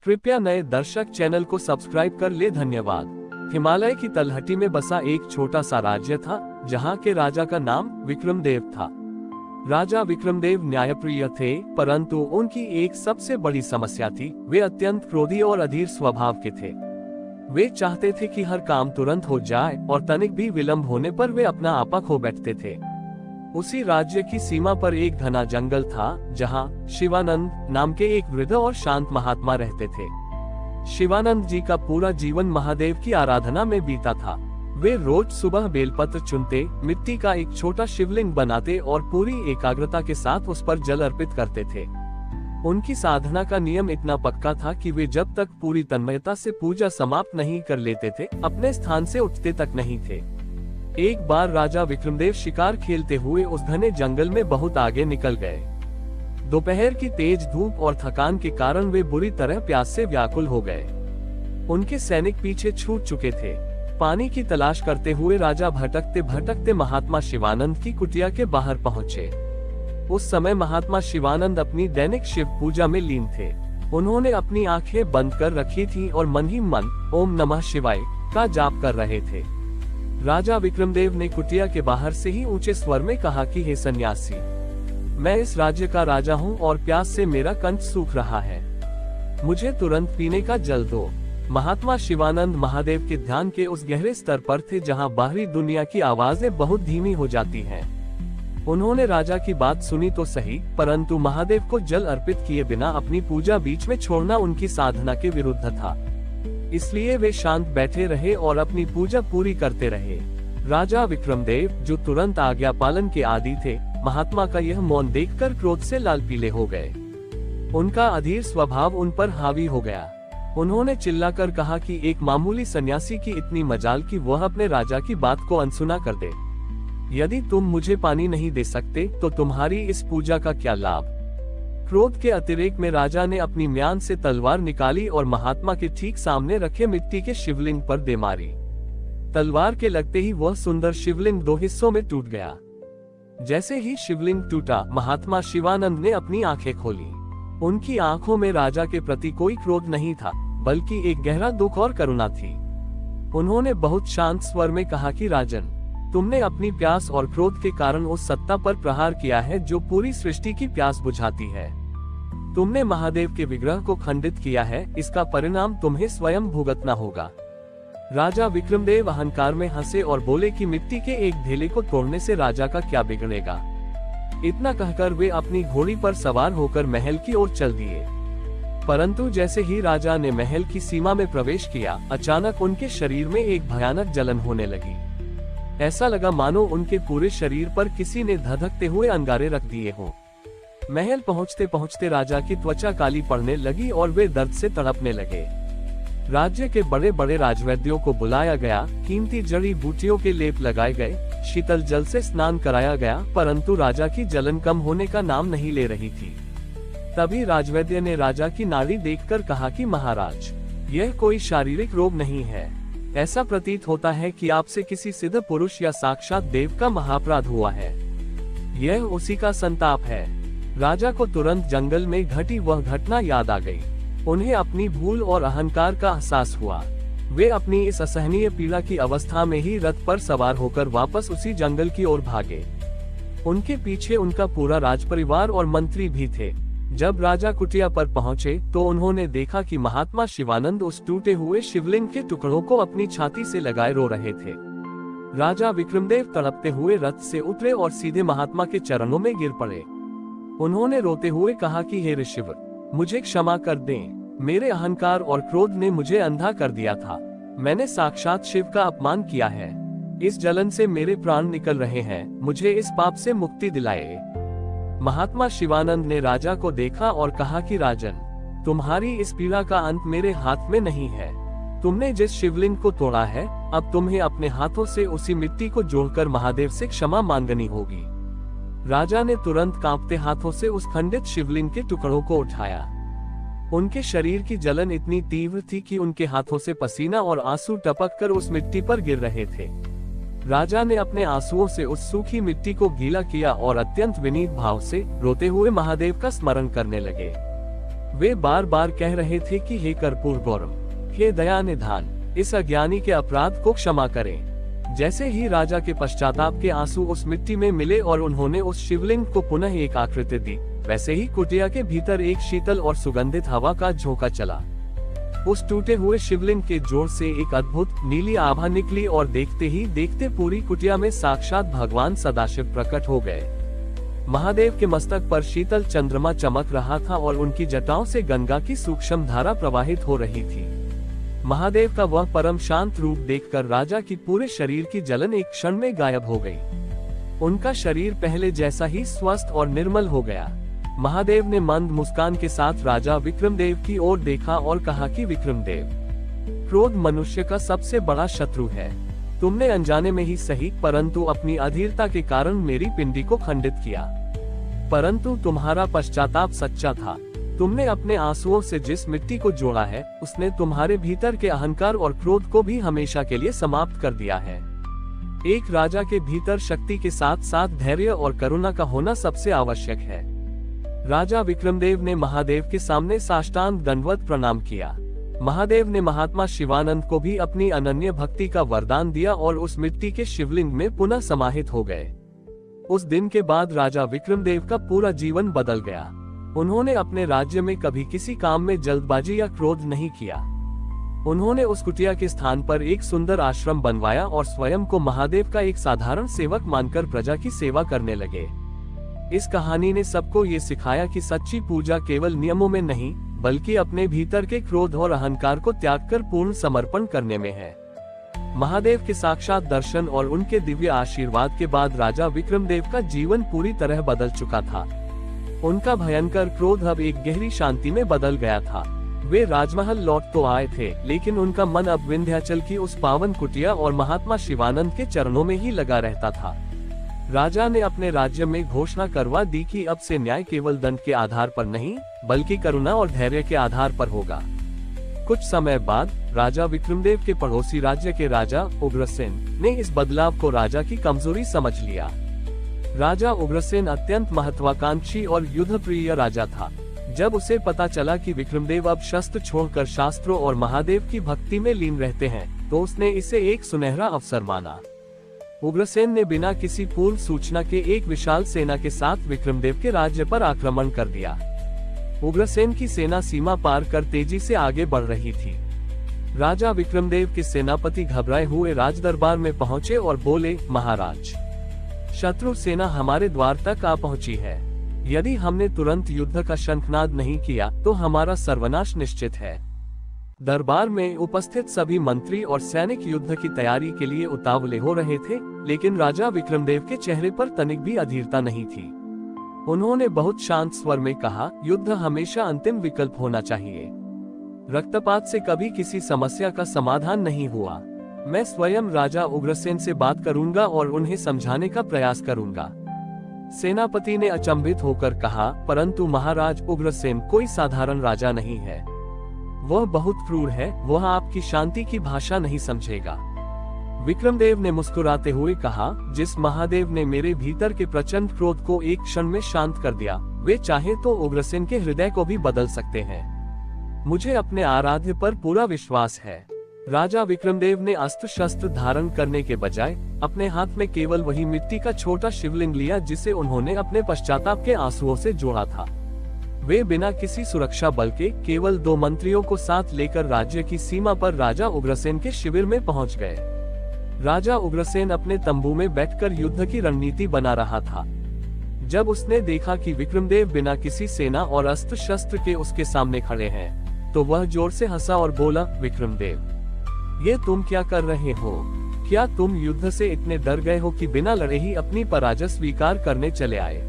कृपया नए दर्शक चैनल को सब्सक्राइब कर ले। धन्यवाद। हिमालय की तलहटी में बसा एक छोटा सा राज्य था, जहाँ के राजा का नाम विक्रमदेव था। राजा विक्रमदेव न्यायप्रिय थे, परंतु उनकी एक सबसे बड़ी समस्या थी। वे अत्यंत क्रोधी और अधीर स्वभाव के थे। वे चाहते थे कि हर काम तुरंत हो जाए और तनिक भी विलंब होने पर वे अपना आपा खो बैठते थे। उसी राज्य की सीमा पर एक घना जंगल था, जहां शिवानंद नाम के एक वृद्ध और शांत महात्मा रहते थे। शिवानंद जी का पूरा जीवन महादेव की आराधना में बीता था। वे रोज सुबह बेलपत्र चुनते, मिट्टी का एक छोटा शिवलिंग बनाते और पूरी एकाग्रता के साथ उस पर जल अर्पित करते थे। उनकी साधना का नियम इतना पक्का था कि वे जब तक पूरी तन्मयता से पूजा समाप्त नहीं कर लेते थे, अपने स्थान से उठते तक नहीं थे। एक बार राजा विक्रमदेव शिकार खेलते हुए उस घने जंगल में बहुत आगे निकल गए। दोपहर की तेज धूप और थकान के कारण वे बुरी तरह प्यास से व्याकुल हो गए। उनके सैनिक पीछे छूट चुके थे। पानी की तलाश करते हुए राजा भटकते भटकते महात्मा शिवानंद की कुटिया के बाहर पहुंचे। उस समय महात्मा शिवानंद अपनी दैनिक शिव पूजा में लीन थे। उन्होंने अपनी आंखें बंद कर रखी थी और मन ही मन ओम नमः शिवाय का जाप कर रहे थे। राजा विक्रमदेव ने कुटिया के बाहर से ही ऊंचे स्वर में कहा कि हे सन्यासी, मैं इस राज्य का राजा हूँ और प्यास से मेरा कंठ सूख रहा है। मुझे तुरंत पीने का जल दो। महात्मा शिवानंद महादेव के ध्यान के उस गहरे स्तर पर थे जहाँ बाहरी दुनिया की आवाजें बहुत धीमी हो जाती हैं। उन्होंने राजा की बात सुनी तो सही, परंतु महादेव को जल अर्पित किए बिना अपनी पूजा बीच में छोड़ना उनकी साधना के विरुद्ध था। इसलिए वे शांत बैठे रहे और अपनी पूजा पूरी करते रहे। राजा विक्रमदेव, जो तुरंत आज्ञा पालन के आदी थे, महात्मा का यह मौन देखकर क्रोध से लाल पीले हो गए। उनका अधीर स्वभाव उन पर हावी हो गया। उन्होंने चिल्लाकर कहा कि एक मामूली सन्यासी की इतनी मजाल कि वह अपने राजा की बात को अनसुना कर दे। यदि तुम मुझे पानी नहीं दे सकते तो तुम्हारी इस पूजा का क्या लाभ। क्रोध के अतिरेक में राजा ने अपनी म्यान से तलवार निकाली और महात्मा के ठीक सामने रखे मिट्टी के शिवलिंग पर दे मारी। तलवार के लगते ही वह सुंदर शिवलिंग दो हिस्सों में टूट गया। जैसे ही शिवलिंग टूटा, महात्मा शिवानंद ने अपनी आंखें खोली। उनकी आंखों में राजा के प्रति कोई क्रोध नहीं था, बल्कि एक गहरा दुख और करुणा थी। उन्होंने बहुत शांत स्वर में कहा कि राजन, तुमने अपनी प्यास और क्रोध के कारण उस सत्ता पर प्रहार किया है जो पूरी सृष्टि की प्यास बुझाती है। तुमने महादेव के विग्रह को खंडित किया है, इसका परिणाम तुम्हें स्वयं भुगतना होगा। राजा विक्रमदेव अहंकार में हंसे और बोले कि मिट्टी के एक ढेले को तोड़ने से राजा का क्या बिगड़ेगा। इतना कहकर वे अपनी घोड़ी पर सवार होकर महल की ओर चल दिए। परंतु जैसे ही राजा ने महल की सीमा में प्रवेश किया, अचानक उनके शरीर में एक भयानक जलन होने लगी। ऐसा लगा मानो उनके पूरे शरीर पर किसी ने धधकते हुए अंगारे रख दिए हों। महल पहुंचते पहुंचते राजा की त्वचा काली पड़ने लगी और वे दर्द से तड़पने लगे। राज्य के बड़े बड़े राजवैद्यों को बुलाया गया, कीमती जड़ी बूटियों के लेप लगाए गए, शीतल जल से स्नान कराया गया, परंतु राजा की जलन कम होने का नाम नहीं ले रही थी। तभी राजवैद्य ने राजा की नाड़ी देखकर कहा कि महाराज, यह कोई शारीरिक रोग नहीं है। ऐसा प्रतीत होता है कि आपसे किसी सिद्ध पुरुष या साक्षात देव का महापराध हुआ है। यह उसी का संताप है। राजा को तुरंत जंगल में घटी वह घटना याद आ गई। उन्हें अपनी भूल और अहंकार का एहसास हुआ। वे अपनी इस असहनीय पीड़ा की अवस्था में ही रथ पर सवार होकर वापस उसी जंगल की ओर भागे। उनके पीछे उनका पूरा राजपरिवार और मंत्री भी थे। जब राजा कुटिया पर पहुंचे तो उन्होंने देखा कि महात्मा शिवानंद उस टूटे हुए शिवलिंग के टुकड़ों को अपनी छाती से लगाए रो रहे थे। राजा विक्रमदेव तड़पते हुए रथ से उतरे और सीधे महात्मा के चरणों में गिर पड़े। उन्होंने रोते हुए कहा कि हे ऋषिवर, मुझे क्षमा कर दें। मेरे अहंकार और क्रोध ने मुझे अंधा कर दिया था। मैंने साक्षात शिव का अपमान किया है। इस जलन से मेरे प्राण निकल रहे हैं। मुझे इस पाप से मुक्ति दिलाए। महात्मा शिवानंद ने राजा को देखा और कहा कि राजन, तुम्हारी इस पीड़ा का अंत मेरे हाथ में नहीं है। तुमने जिस शिवलिंग को तोड़ा है, अब तुम्हें अपने हाथों से उसी मिट्टी को जोड़कर महादेव से क्षमा मांगनी होगी। राजा ने तुरंत कांपते हाथों से उस खंडित शिवलिंग के टुकड़ों को उठाया। उनके शरीर की जलन इतनी तीव्र थी कि उनके हाथों से पसीना और आंसू टपककर उस मिट्टी पर गिर रहे थे। राजा ने अपने आंसुओं से उस सूखी मिट्टी को गीला किया और अत्यंत विनीत भाव से रोते हुए महादेव का स्मरण करने लगे। वे बार बार कह रहे थे कि हे कर्पूर गौरम, हे दया निधान, इस अज्ञानी के अपराध को क्षमा करें। जैसे ही राजा के पश्चाताप के आंसू उस मिट्टी में मिले और उन्होंने उस शिवलिंग को पुनः एक आकृति दी, वैसे ही कुटिया के भीतर एक शीतल और सुगंधित हवा का झोंका चला। उस टूटे हुए शिवलिंग के जोड़ से एक अद्भुत नीली आभा निकली और देखते ही देखते पूरी कुटिया में साक्षात भगवान सदाशिव प्रकट हो गए। महादेव के मस्तक पर शीतल चंद्रमा चमक रहा था और उनकी जटाओं से गंगा की सूक्ष्म धारा प्रवाहित हो रही थी। महादेव का वह परम शांत रूप देखकर राजा की पूरे शरीर की जलन एक क्षण में गायब हो गई। उनका शरीर पहले जैसा ही स्वस्थ और निर्मल हो गया। महादेव ने मंद मुस्कान के साथ राजा विक्रमदेव की ओर देखा और कहा कि विक्रमदेव, क्रोध मनुष्य का सबसे बड़ा शत्रु है। तुमने अनजाने में ही सही, परंतु अपनी अधीरता के कारण मेरी पिंडी को खंडित किया। परंतु तुम्हारा पश्चाताप सच्चा था। तुमने अपने आंसुओं से जिस मिट्टी को जोड़ा है, उसने तुम्हारे भीतर के अहंकार और क्रोध को भी हमेशा के लिए समाप्त कर दिया है। एक राजा के भीतर शक्ति के साथ साथ धैर्य और करुणा का होना सबसे आवश्यक है। राजा विक्रमदेव ने महादेव के सामने साष्टांग दंडवत प्रणाम किया। महादेव ने महात्मा शिवानंद को भी अपनी अनन्य भक्ति का वरदान दिया और उस मिट्टी के शिवलिंग में पुनः समाहित हो गए। उस दिन के बाद राजा विक्रमदेव का पूरा जीवन बदल गया। उन्होंने अपने राज्य में कभी किसी काम में जल्दबाजी या क्रोध नहीं किया। उन्होंने उस कुटिया के स्थान पर एक सुंदर आश्रम बनवाया और स्वयं को महादेव का एक साधारण सेवक मानकर प्रजा की सेवा करने लगे। इस कहानी ने सबको ये सिखाया कि सच्ची पूजा केवल नियमों में नहीं, बल्कि अपने भीतर के क्रोध और अहंकार को त्याग कर पूर्ण समर्पण करने में है। महादेव के साक्षात दर्शन और उनके दिव्य आशीर्वाद के बाद राजा विक्रमदेव का जीवन पूरी तरह बदल चुका था। उनका भयंकर क्रोध अब एक गहरी शांति में बदल गया था। वे राजमहल लौट तो आए थे, लेकिन उनका मन अब विंध्याचल की उस पावन कुटिया और महात्मा शिवानंद के चरणों में ही लगा रहता था। राजा ने अपने राज्य में घोषणा करवा दी कि अब से न्याय केवल दंड के आधार पर नहीं, बल्कि करुणा और धैर्य के आधार पर होगा। कुछ समय बाद राजा विक्रमदेव के पड़ोसी राज्य के राजा उग्रसेन ने इस बदलाव को राजा की कमजोरी समझ लिया। राजा उग्रसेन अत्यंत महत्वाकांक्षी और युद्धप्रिय राजा था। जब उसे पता चला कि विक्रमदेव अब शस्त्र छोड़कर शास्त्रों और महादेव की भक्ति में लीन रहते हैं, तो उसने इसे एक सुनहरा अवसर माना। उग्रसेन ने बिना किसी पूर्व सूचना के एक विशाल सेना के साथ विक्रमदेव के राज्य पर आक्रमण कर दिया। उग्रसेन की सेना सीमा पार कर तेजी से आगे बढ़ रही थी। राजा विक्रमदेव के सेनापति घबराए हुए राजदरबार में पहुंचे और बोले, महाराज, शत्रु सेना हमारे द्वार तक आ पहुंची है। यदि हमने तुरंत युद्ध का शंखनाद नहीं किया तो हमारा सर्वनाश निश्चित है। दरबार में उपस्थित सभी मंत्री और सैनिक युद्ध की तैयारी के लिए उतावले हो रहे थे, लेकिन राजा विक्रमदेव के चेहरे पर तनिक भी अधीरता नहीं थी। उन्होंने बहुत शांत स्वर में कहा, युद्ध हमेशा अंतिम विकल्प होना चाहिए। रक्तपात से कभी किसी समस्या का समाधान नहीं हुआ। मैं स्वयं राजा उग्रसेन से बात करूंगा और उन्हें समझाने का प्रयास करूंगा। सेनापति ने अचंभित होकर कहा, परंतु महाराज, उग्रसेन कोई साधारण राजा नहीं है। वह बहुत क्रूर है, वह आपकी शांति की भाषा नहीं समझेगा। विक्रमदेव ने मुस्कुराते हुए कहा, जिस महादेव ने मेरे भीतर के प्रचंड क्रोध को एक क्षण में शांत कर दिया, वे चाहे तो उग्रसेन के हृदय को भी बदल सकते हैं। मुझे अपने आराध्य पर पूरा विश्वास है। राजा विक्रमदेव ने अस्त्र शस्त्र धारण करने के बजाय अपने हाथ में केवल वही मिट्टी का छोटा शिवलिंग लिया जिसे उन्होंने अपने पश्चाताप के आंसुओं से जोड़ा था। वे बिना किसी सुरक्षा बल के केवल 2 मंत्रियों को साथ लेकर राज्य की सीमा पर राजा उग्रसेन के शिविर में पहुंच गए। राजा उग्रसेन अपने तंबू में बैठकर युद्ध की रणनीति बना रहा था। जब उसने देखा कि विक्रमदेव बिना किसी सेना और अस्त्र शस्त्र के उसके सामने खड़े हैं, तो वह जोर से हंसा और बोला, विक्रमदेव, ये तुम क्या कर रहे हो? क्या तुम युद्ध से इतने डर गए हो कि बिना लड़े ही अपनी पराजय स्वीकार करने चले आए?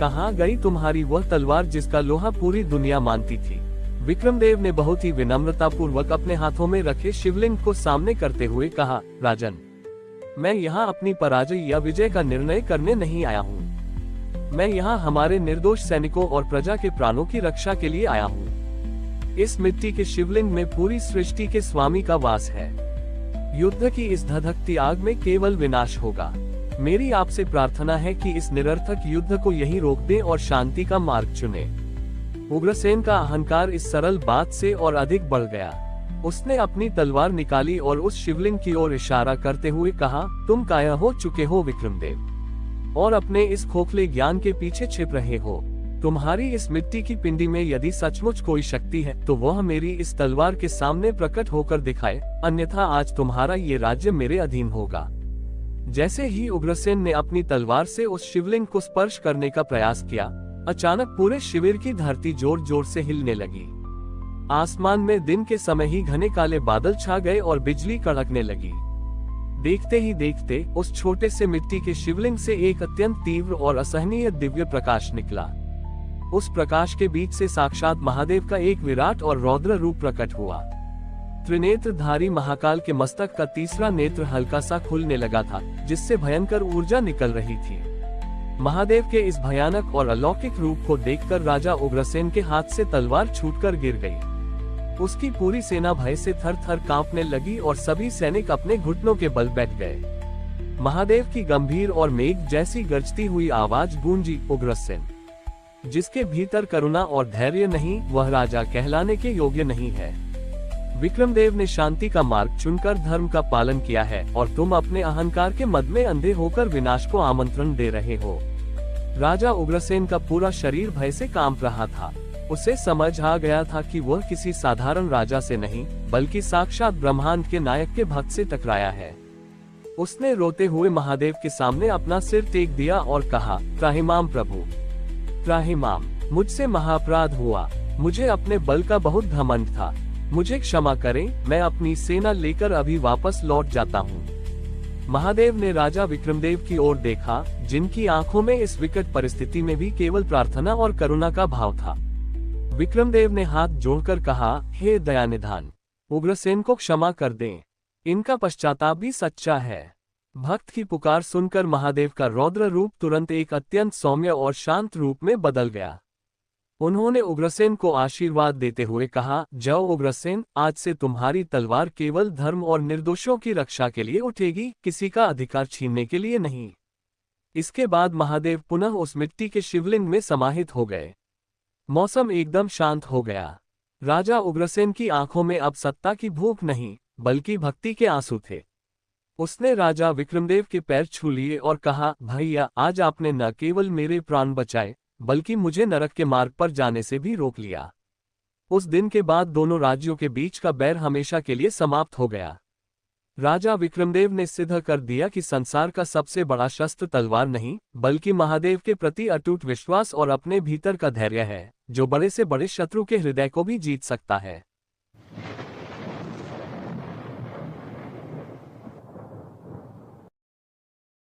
कहाँ गई तुम्हारी वह तलवार जिसका लोहा पूरी दुनिया मानती थी? विक्रमदेव ने बहुत ही विनम्रता पूर्वक अपने हाथों में रखे शिवलिंग को सामने करते हुए कहा, राजन, मैं यहाँ अपनी पराजय या विजय का निर्णय करने नहीं आया हूँ। मैं यहाँ हमारे निर्दोष सैनिकों और प्रजा के प्राणों की रक्षा के लिए आया हूँ। इस मिट्टी के शिवलिंग में पूरी सृष्टि के स्वामी का वास है। युद्ध की इस धधकती आग में केवल विनाश होगा। मेरी आपसे प्रार्थना है कि इस निरर्थक युद्ध को यहीं रोक दें और शांति का मार्ग चुनें। उग्रसेन का अहंकार इस सरल बात से और अधिक बढ़ गया। उसने अपनी तलवार निकाली और उस शिवलिंग की ओर इशारा करते हुए कहा, तुम काया हो चुके हो विक्रमदेव, और अपने इस खोखले ज्ञान के पीछे छिप रहे हो। तुम्हारी इस मिट्टी की पिंडी में यदि सचमुच कोई शक्ति है तो वह मेरी इस तलवार के सामने प्रकट होकर दिखाए, अन्यथा आज तुम्हारा ये राज्य मेरे अधीन होगा। जैसे ही उग्रसेन ने अपनी तलवार से उस शिवलिंग को स्पर्श करने का प्रयास किया, अचानक पूरे शिविर की धरती जोर जोर से हिलने लगी। आसमान में दिन के समय ही घने काले बादल छा गए और बिजली कड़कने लगी। देखते ही देखते उस छोटे से मिट्टी के शिवलिंग से एक अत्यंत तीव्र और असहनीय दिव्य प्रकाश निकला। उस प्रकाश के बीच से साक्षात महादेव का एक विराट और रौद्र रूप प्रकट हुआ। त्रिनेत्रधारी महाकाल के मस्तक का तीसरा नेत्र हल्का सा खुलने लगा था, जिससे भयंकर ऊर्जा निकल रही थी। महादेव के इस भयानक और अलौकिक रूप को देखकर राजा उग्रसेन के हाथ से तलवार छूटकर गिर गई। उसकी पूरी सेना भय से थर थर कांपने लगी और सभी सैनिक अपने घुटनों के बल बैठ गए। महादेव की गंभीर और मेघ जैसी गरजती हुई आवाज गूंजी, उग्रसेन, जिसके भीतर करुणा और धैर्य नहीं, वह राजा कहलाने के योग्य नहीं है। विक्रमदेव ने शांति का मार्ग चुनकर धर्म का पालन किया है और तुम अपने अहंकार के मद में अंधे होकर विनाश को आमंत्रण दे रहे हो। राजा उग्रसेन का पूरा शरीर भय से कांप रहा था। उसे समझ आ गया था कि वह किसी साधारण राजा से नहीं, बल्कि साक्षात ब्रह्मांड के नायक के भक्त से टकराया है। उसने रोते हुए महादेव के सामने अपना सिर टेक दिया और कहा, त्राहिमाम प्रभु, त्राहिमाम, मुझसे महाअपराध हुआ। मुझे अपने बल का बहुत घमंड था। मुझे क्षमा करें, मैं अपनी सेना लेकर अभी वापस लौट जाता हूँ। महादेव ने राजा विक्रमदेव की ओर देखा, जिनकी आंखों में इस विकट परिस्थिति में भी केवल प्रार्थना और करुणा का भाव था। विक्रमदेव ने हाथ जोड़कर कहा, हे दयानिधान, उग्रसेन को क्षमा कर दें। इनका पश्चाताप भी सच्चा है। भक्त की पुकार सुनकर महादेव का रौद्र रूप तुरंत एक अत्यंत सौम्य और शांत रूप में बदल गया। उन्होंने उग्रसेन को आशीर्वाद देते हुए कहा, जाओ उग्रसेन, आज से तुम्हारी तलवार केवल धर्म और निर्दोषों की रक्षा के लिए उठेगी, किसी का अधिकार छीनने के लिए नहीं। इसके बाद महादेव पुनः उस मिट्टी के शिवलिंग में समाहित हो गए। मौसम एकदम शांत हो गया। राजा उग्रसेन की आंखों में अब सत्ता की भूख नहीं, बल्कि भक्ति के आंसू थे। उसने राजा विक्रमदेव के पैर छू लिए और कहा, भैया, आज आपने न केवल मेरे प्राण बचाए, बल्कि मुझे नरक के मार्ग पर जाने से भी रोक लिया। उस दिन के बाद दोनों राज्यों के बीच का बैर हमेशा के लिए समाप्त हो गया। राजा विक्रमदेव ने सिद्ध कर दिया कि संसार का सबसे बड़ा शस्त्र तलवार नहीं, बल्कि महादेव के प्रति अटूट विश्वास और अपने भीतर का धैर्य है, जो बड़े से बड़े शत्रु के हृदय को भी जीत सकता है।